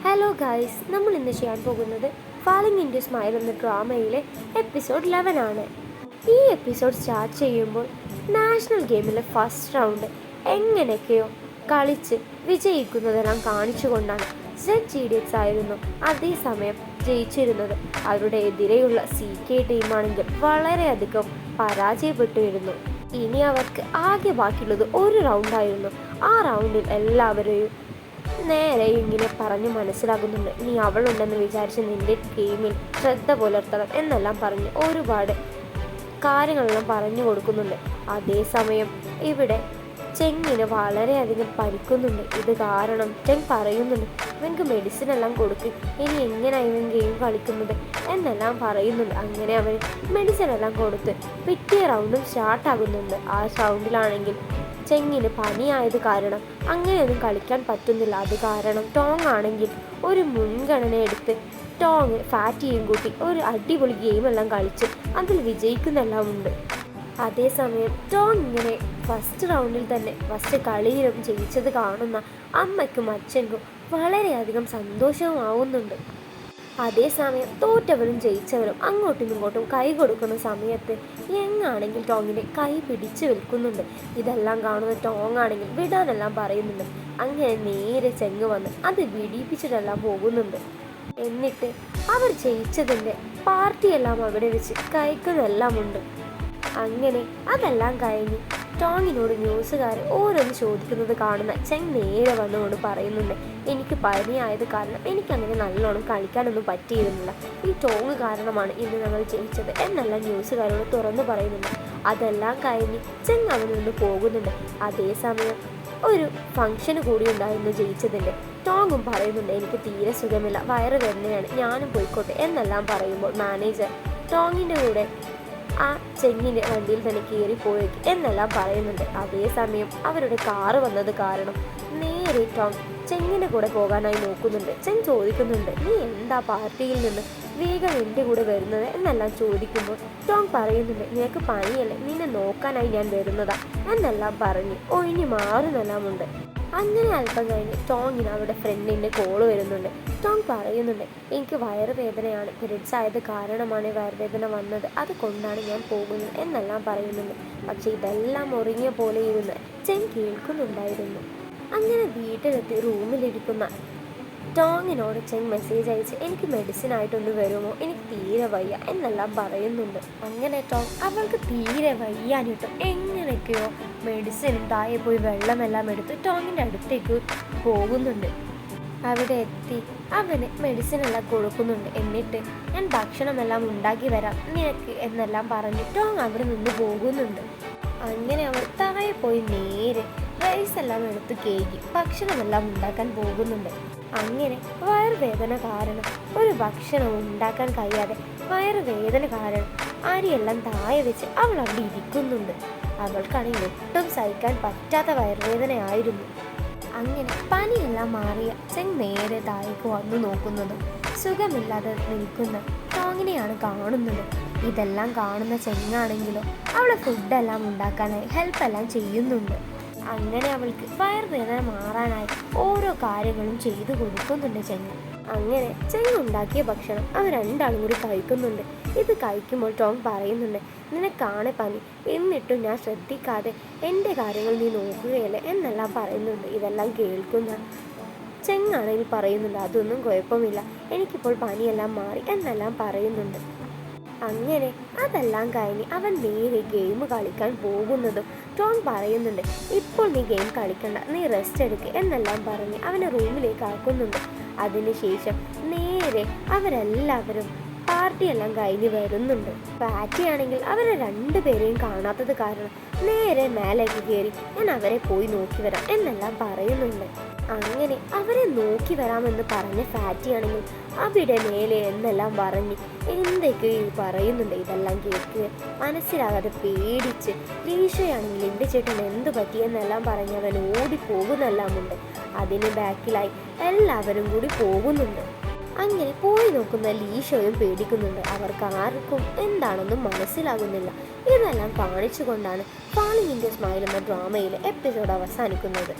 Hello guys, നമ്മൾ ഇന്ന് ചെയ്യാൻ പോകുന്നത് ഫാളിങ് ഇൻ ടു സ്മൈൽ എന്ന ഡ്രാമയിലെ എപ്പിസോഡ് 11 ആണ്. ഈ എപ്പിസോഡ് സ്റ്റാർട്ട് ചെയ്യുമ്പോൾ നാഷണൽ ഗെയിമിലെ ഫസ്റ്റ് റൗണ്ട് എങ്ങനെയൊക്കെയോ കളിച്ച് വിജയിക്കുന്നതെല്ലാം കാണിച്ചുകൊണ്ടാണ്. ZGDX ആയിരുന്നു അതേസമയം ജയിച്ചിരുന്നത്. അവരുടെ എതിരെയുള്ള CK ടീമാണെങ്കിൽ വളരെയധികം പരാജയപ്പെട്ടിരുന്നു. ഇനി അവർക്ക് ആകെ ബാക്കിയുള്ളത് ഒരു റൗണ്ടായിരുന്നു. ആ റൗണ്ടിൽ എല്ലാവരെയും നേരെ ഇങ്ങനെ പറഞ്ഞ് മനസ്സിലാകുന്നുണ്ട്. നീ അവളുണ്ടെന്ന് വിചാരിച്ച് നിന്റെ ഗെയിമിൽ ശ്രദ്ധ പുലർത്തണം എന്നെല്ലാം പറഞ്ഞ് ഒരുപാട് കാര്യങ്ങളെല്ലാം പറഞ്ഞു കൊടുക്കുന്നുണ്ട്. അതേസമയം ഇവിടെ ചെങ്ങിന് വളരെയധികം പരിക്കുന്നുണ്ട്. ഇത് കാരണം ചെങ് പറയുന്നുണ്ട്, ഇവൻക്ക് മെഡിസിൻ എല്ലാം കൊടുക്ക്, ഇനി എങ്ങനെയാണ് ഇവൻ ഗെയിം കളിക്കുന്നത് എന്നെല്ലാം പറയുന്നുണ്ട്. അങ്ങനെ അവൻ മെഡിസിൻ എല്ലാം കൊടുത്ത് പിറ്റേ റൗണ്ടും സ്റ്റാർട്ടാകുന്നുണ്ട്. ആ റൗണ്ടിലാണെങ്കിൽ ചെങ്ങിന് പനിയായത് കാരണം അങ്ങനെയൊന്നും കളിക്കാൻ പറ്റുന്നില്ല. അത് കാരണം ടോങ് ആണെങ്കിൽ ഒരു മുൻഗണന എടുത്ത് ടോങ് ഫാറ്റിയും കൂട്ടി ഒരു അടിപൊളി ഗെയിമെല്ലാം കളിച്ച് അതിൽ വിജയിക്കുന്നെല്ലാം ഉണ്ട്. അതേസമയം ടോങ് ഇങ്ങനെ ഫസ്റ്റ് റൗണ്ടിൽ തന്നെ ഫസ്റ്റ് കളിയിലും ജയിച്ചത് കാണുന്ന അമ്മയ്ക്കും അച്ഛനും വളരെയധികം സന്തോഷമാവുന്നുണ്ട്. അതേസമയം തോറ്റവരും ജയിച്ചവരും അങ്ങോട്ടും ഇങ്ങോട്ടും കൈ കൊടുക്കുന്ന സമയത്ത് യങ്ങാണെങ്കിൽ ടോങ്ങിൻ്റെ കൈ പിടിച്ചു വിൽക്കുന്നുണ്ട്. ഇതെല്ലാം കാണുന്ന ടോങ് ആണെങ്കിൽ വിടാനെല്ലാം പറയുന്നുണ്ട്. അങ്ങനെ നേരെ ചെങ്ങ് വന്ന് അത് വിടിപ്പിച്ചിട്ടെല്ലാം പോകുന്നുണ്ട്. എന്നിട്ട് അവർ ജയിച്ചതിൻ്റെ പാർട്ടിയെല്ലാം അവിടെ വെച്ച് കഴിക്കുന്നതെല്ലാം ഉണ്ട്. അങ്ങനെ അതെല്ലാം കഴിഞ്ഞ് ടോങ്ങിനോട് ന്യൂസുകാർ ഓരോന്ന് ചോദിക്കുന്നത് കാണുന്ന ചെങ് നേരെ വന്നുകൊണ്ട് പറയുന്നുണ്ട്, എനിക്ക് പനിയായത് കാരണം എനിക്കങ്ങനെ നല്ലോണം കളിക്കാനൊന്നും പറ്റിയിരുന്നില്ല. ഈ ടോങ് കാരണമാണ് ഇന്ന് ഞങ്ങൾ ജയിച്ചത് എന്നെല്ലാം ന്യൂസുകാരോട് തുറന്നു പറയുന്നുണ്ട്. അതെല്ലാം കഴിഞ്ഞ് ചെങ് അവനിൽ നിന്ന് പോകുന്നുണ്ട്. അതേസമയം ഒരു ഫംഗ്ഷന് കൂടി ഉണ്ടായിരുന്നു ജയിച്ചതിൻ്റെ. ടോങ്ങും പറയുന്നുണ്ട്, എനിക്ക് തീരെ സുഖമില്ല, വയറ് വേദനയാണ്, ഞാനും പോയിക്കോട്ടെ എന്നെല്ലാം പറയുമ്പോൾ മാനേജർ ടോങ്ങിൻ്റെ കൂടെ ആ ചെങ്ങിൻ്റെ വണ്ടിയിൽ തന്നെ കയറിപ്പോയേക്ക് എന്നെല്ലാം പറയുന്നുണ്ട്. അതേസമയം അവരുടെ കാറ് വന്നത് കാരണം നേരെ ടോങ് ചെങ്ങിൻ്റെ കൂടെ പോകാനായി നോക്കുന്നുണ്ട്. ചെങ് ചോദിക്കുന്നുണ്ട്, നീ എന്താ പാർട്ടിയിൽ നിന്ന് വേഗം എൻ്റെ കൂടെ വരുന്നത് എന്നെല്ലാം ചോദിക്കുമ്പോൾ ടോങ് പറയുന്നുണ്ട്, നിനക്ക് പനിയല്ലേ, നിന്നെ നോക്കാനായി ഞാൻ വരുന്നതാ എന്നെല്ലാം പറഞ്ഞ് ഒഴിഞ്ഞു മാറുന്നെല്ലാം ഉണ്ട്. അങ്ങനെ അല്പം കഴിഞ്ഞ് ടോങ്ങിന് അവരുടെ ഫ്രണ്ടിൻ്റെ കോള് വരുന്നുണ്ട്. ടോങ് പറയുന്നുണ്ട്, എനിക്ക് വയറുവേദനയാണ്, പിരിഡ്സ് ആയത് കാരണമാണ് വയറുവേദന വന്നത്, അതുകൊണ്ടാണ് ഞാൻ പോകുന്നത് എന്നെല്ലാം പറയുന്നുണ്ട്. പക്ഷേ ഇതെല്ലാം ഒറിങ്ങിയ പോലെ ഇരുന്ന് ചെങ് കേൾക്കുന്നുണ്ടായിരുന്നു. അങ്ങനെ വീട്ടിലെത്തി റൂമിലിരിക്കുന്ന ടോങ്ങിനോട് ചെങ് മെസ്സേജ് അയച്ച് എനിക്ക് മെഡിസിൻ ആയിട്ടൊന്ന് വരുമോ, എനിക്ക് തീരെ വയ്യ എന്നെല്ലാം പറയുന്നുണ്ട്. അങ്ങനെ ടോങ് അവൾക്ക് തീരെ വയ്യാനിട്ട് എങ്ങനെയൊക്കെയോ മെഡിസിൻ താഴെ പോയി വെള്ളമെല്ലാം എടുത്ത് ടോങ്ങിൻ്റെ അടുത്തേക്ക് പോകുന്നുണ്ട്. അവിടെ എത്തി അവന് മെഡിസിൻ എല്ലാം കൊടുക്കുന്നുണ്ട്. എന്നിട്ട് ഞാൻ ഭക്ഷണമെല്ലാം ഉണ്ടാക്കി വരാം നിനക്ക് എന്നെല്ലാം പറഞ്ഞ് ടോങ് അവിടെ നിന്ന് പോകുന്നുണ്ട്. അങ്ങനെ അവൾ താഴെ പോയി നേരെ റൈസ് എല്ലാം എടുത്ത് കേക്ക് ഭക്ഷണമെല്ലാം ഉണ്ടാക്കാൻ പോകുന്നുണ്ട്. അങ്ങനെ വയറുവേദന കാരണം ഒരു ഭക്ഷണം ഉണ്ടാക്കാൻ കഴിയാതെ വയറുവേദന കാരണം അരിയെല്ലാം താഴെ വെച്ച് അവൾ അവിടെ ഇരിക്കുന്നുണ്ട്. അവൾക്കാണെങ്കിൽ ഒട്ടും സഹിക്കാൻ പറ്റാത്ത വയറുവേദനയായിരുന്നു. അങ്ങനെ പനിയെല്ലാം മാറിയ ചെങ് നേരെ താഴേക്ക് വന്നു നോക്കുന്നതും സുഖമില്ലാതെ നിൽക്കുന്ന ടോങ്ങിനെയാണ് കാണുന്നത്. ഇതെല്ലാം കാണുന്ന ചെങ്ങാണെങ്കിലോ അവളെ ഫുഡെല്ലാം ഉണ്ടാക്കാനായി ഹെൽപ്പെല്ലാം ചെയ്യുന്നുണ്ട്. അങ്ങനെ അവൾക്ക് വയറുവേദന മാറാനായി ഓരോ കാര്യങ്ങളും ചെയ്തു കൊടുക്കുന്നുണ്ട് ചെങ്ങ. അങ്ങനെ ചെങ്ങ ഉണ്ടാക്കിയ ഭക്ഷണം അവർ രണ്ടാളും കൂടി കഴിക്കുന്നുണ്ട്. ഇത് കഴിക്കുമ്പോൾ ടോങ് പറയുന്നുണ്ട്, നിനക്കാണ് പനി, എന്നിട്ടും ഞാൻ ശ്രദ്ധിക്കാതെ എൻ്റെ കാര്യങ്ങൾ നീ നോക്കുകയല്ലേ എന്നെല്ലാം പറയുന്നുണ്ട്. ഇതെല്ലാം കേൾക്കുന്ന ചെങ്ങാണെങ്കിൽ പറയുന്നുണ്ട്, അതൊന്നും കുഴപ്പമില്ല, എനിക്കിപ്പോൾ പനിയെല്ലാം മാറി എന്നെല്ലാം പറയുന്നുണ്ട്. അങ്ങനെ അതെല്ലാം കഴിഞ്ഞ് അവൻ നേരെ ഗെയിം കളിക്കാൻ പോകുന്നതും ടോങ് പറയുന്നുണ്ട്, ഇപ്പോൾ നീ ഗെയിം കളിക്കണ്ട, നീ റെസ്റ്റ് എടുക്കുക എന്നെല്ലാം പറഞ്ഞ് അവനെ റൂമിലേക്ക് ആക്കുന്നുണ്ട്. അതിനുശേഷം നേരെ അവരെല്ലാവരും പാർട്ടിയെല്ലാം കഴിഞ്ഞ് വരുന്നുണ്ട്. ഫാറ്റിയാണെങ്കിൽ അവരെ രണ്ടുപേരെയും കാണാത്തത് കാരണം നേരെ മേലേക്ക് കയറി ഞാൻ അവരെ പോയി നോക്കി വരാം എന്നെല്ലാം പറയുന്നുണ്ട്. അങ്ങനെ അവരെ നോക്കി വരാമെന്ന് പറഞ്ഞ ഫാറ്റിയാണെങ്കിൽ അവിടെ മേലെ എന്നെല്ലാം പറഞ്ഞ് എന്തൊക്കെയോ പറയുന്നുണ്ട്. ഇതെല്ലാം കേൾക്കുക മനസ്സിലാകാതെ പേടിച്ച് ലീഷയാണെങ്കിൽ എൻ്റെ ചേട്ടൻ എന്ത് പറ്റിയെന്നെല്ലാം പറഞ്ഞ് അവൻ ഓടിപ്പോകുന്നെല്ലാം ഉണ്ട്. അതിന് ബാക്കിലായി എല്ലാവരും കൂടി പോകുന്നുണ്ട്. അങ്ങനെ പോയി നോക്കുന്ന ലീഷോയും പേടിക്കുന്നുണ്ട്. അവർക്ക് ആർക്കും എന്താണെന്നും മനസ്സിലാകുന്നില്ല. ഇതെല്ലാം കാണിച്ചുകൊണ്ടാണ് ഫാളിങ് ഇൻ ടു സ്മൈൽ എന്ന ഡ്രാമയിലെ എപ്പിസോഡ് അവസാനിക്കുന്നത്.